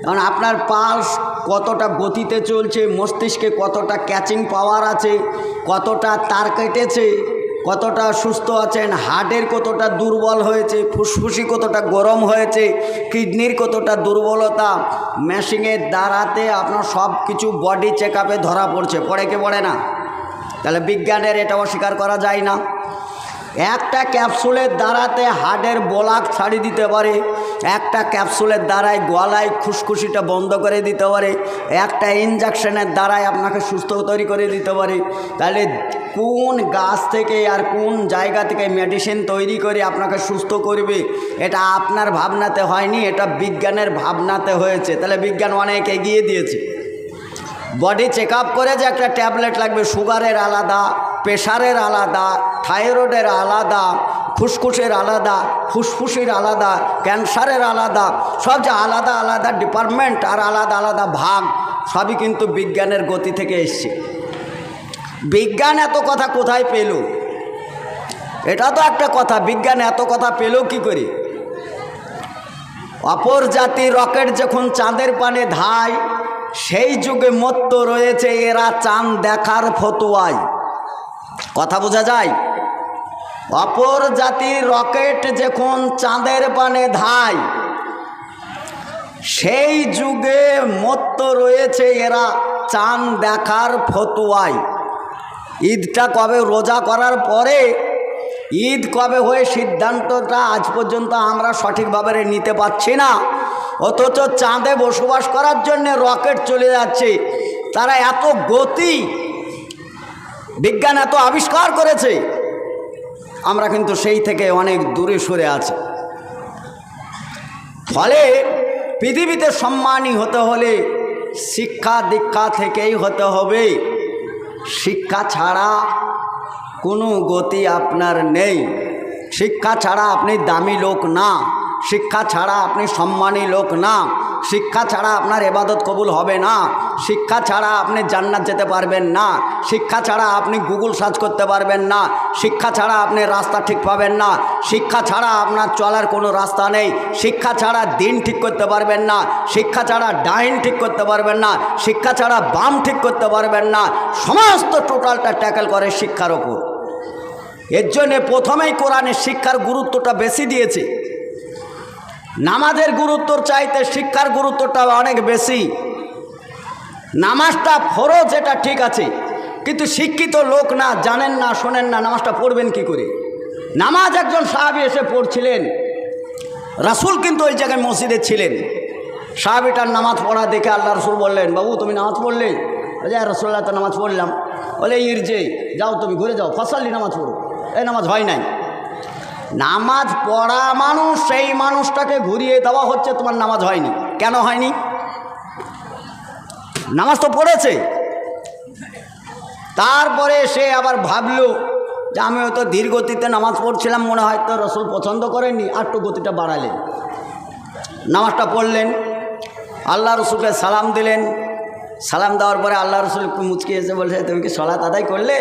কারণ আপনার পালস কতটা গতিতে চলছে, মস্তিষ্কে কতটা ক্যাচিং পাওয়ার আছে, কতটা তার কেটেছে, কতটা সুস্থ আছেন, হার্টের কতটা দুর্বল হয়েছে, ফুসফুসি কতটা গরম হয়েছে, কিডনির কতটা দুর্বলতা, মেশিনের দ্বারাতে আপনার সব কিছু বডি চেক আপে ধরা পড়ছে। পড়ে কি পড়ে না? তাহলে বিজ্ঞানের এটা অস্বীকার করা যায় না। একটা ক্যাপসুলের দ্বারাতে হার্টের ব্লক ছাড়িয়ে দিতে পারে, একটা ক্যাপসুলের দ্বারাই গলায় খুশখুশিটা বন্ধ করে দিতে পারে, একটা ইঞ্জেকশনের দ্বারাই আপনাকে সুস্থ তৈরি করে দিতে পারে। তাহলে কোন গাছ থেকে আর কোন জায়গা থেকে মেডিসিন তৈরি করে আপনাকে সুস্থ করবে, এটা আপনার ভাবনাতে হয়নি, এটা বিজ্ঞানের ভাবনাতে হয়েছে। তাহলে বিজ্ঞান অনেক এগিয়ে দিয়েছে। বডি চেক আপ করে যে একটা ট্যাবলেট লাগবে, সুগারের আলাদা, প্রেশারের আলাদা, থাইরয়েডের আলাদা, ফুসফুসের আলাদা, ফুসফুসের আলাদা, ক্যান্সারের আলাদা, সব যে আলাদা আলাদা ডিপার্টমেন্ট আর আলাদা আলাদা ভাগ, সবই কিন্তু বিজ্ঞানের গতি থেকে এসছে। বিজ্ঞান এত কথা কোথায় পেল? এটা তো একটা কথা, বিজ্ঞান এত কথা পেল কি করে? অপর জাতি রকেট যখন চাঁদের পানে ধায়, সেই যুগে মত্ত রয়েছে এরা চাঁদ দেখার ফতোয়ায়। কথা বোঝা যায়? অপর জাতির রকেট যখন চাঁদের পানে ধায়, সেই যুগে মত্ত রয়েছে এরা চাঁদ দেখার ফতোয়ায়। ঈদটা কবে, রোজা করার পরে ঈদ কবে হয়ে সিদ্ধান্তটা আজ পর্যন্ত আমরা সঠিকভাবে নিতে পারছি না। অথচ চাঁদে বসবাস করার জন্য রকেট চলে যাচ্ছে। তারা এত গতি, বিজ্ঞান এত আবিষ্কার করেছে, আমরা কিন্তু সেই থেকে অনেক দূরে সরে আছি। ফলে পৃথিবীতে সম্মানী হতে হলে শিক্ষা দীক্ষা থেকেই হতে হবে। শিক্ষা ছাড়া কোনো গতি আপনার নেই। শিক্ষা ছাড়া আপনি দামি লোক না, শিক্ষা ছাড়া আপনি সম্মানী লোক না, শিক্ষা ছাড়া আপনার ইবাদত কবুল হবে না, শিক্ষা ছাড়া আপনি জান্নাত যেতে পারবেন না, শিক্ষা ছাড়া আপনি গুগল সার্চ করতে পারবেন না, শিক্ষা ছাড়া আপনি রাস্তা ঠিক পাবেন না, শিক্ষা ছাড়া আপনার চলার কোনো রাস্তা নেই, শিক্ষা ছাড়া দিন ঠিক করতে পারবেন না, শিক্ষা ছাড়া ডাইন ঠিক করতে পারবেন না, শিক্ষা ছাড়া বাম ঠিক করতে পারবেন না। সমস্ত টোটালটা ট্যাকেল করে শিক্ষার ওপর। এর জন্যে প্রথমেই কোরআনের শিক্ষার গুরুত্বটা বেশি দিয়েছে। নামাজের গুরুত্বর চাইতে শিক্ষার গুরুত্বটা অনেক বেশি। নামাজটা ফরজ, এটা ঠিক আছে, কিন্তু শিক্ষিত লোক না, জানেন না, শোনেন না, নামাজটা পড়বেন কি করে? নামাজ একজন সাহাবী এসে পড়ছিলেন, রাসূল কিন্তু ওই জায়গায় মসজিদে ছিলেন। সাহাবীটার নামাজ পড়া দেখে আল্লাহ রাসূল বললেন, বাবু তুমি নামাজ পড়লে? বলে রাসূলুল্লাহ তো নামাজ পড়লাম। বলে ইরজে, যাও তুমি ঘুরে যাও, ফসলি নামাজ পড়ো। এই নামাজ হয় নাই। নামাজ পড়া মানুষ, সেই মানুষটাকে ঘুরিয়ে দেওয়া হচ্ছে তোমার নামাজ হয়নি। কেন হয়নি? নামাজ তো পড়েছে। তারপরে সে আবার ভাবলো যে আমি হয়তো ধীর গতিতে নামাজ পড়ছিলাম, মনে হয় তো রাসূল পছন্দ করেননি, আর একটু গতিটা বাড়ালেন। নামাজটা পড়লেন, আল্লাহ রাসূলকে সালাম দিলেন। সালাম দেওয়ার পরে আল্লাহ রাসূল একটু মুচকি এসে বলছে, তুমি কি সালাত আদায় করলে?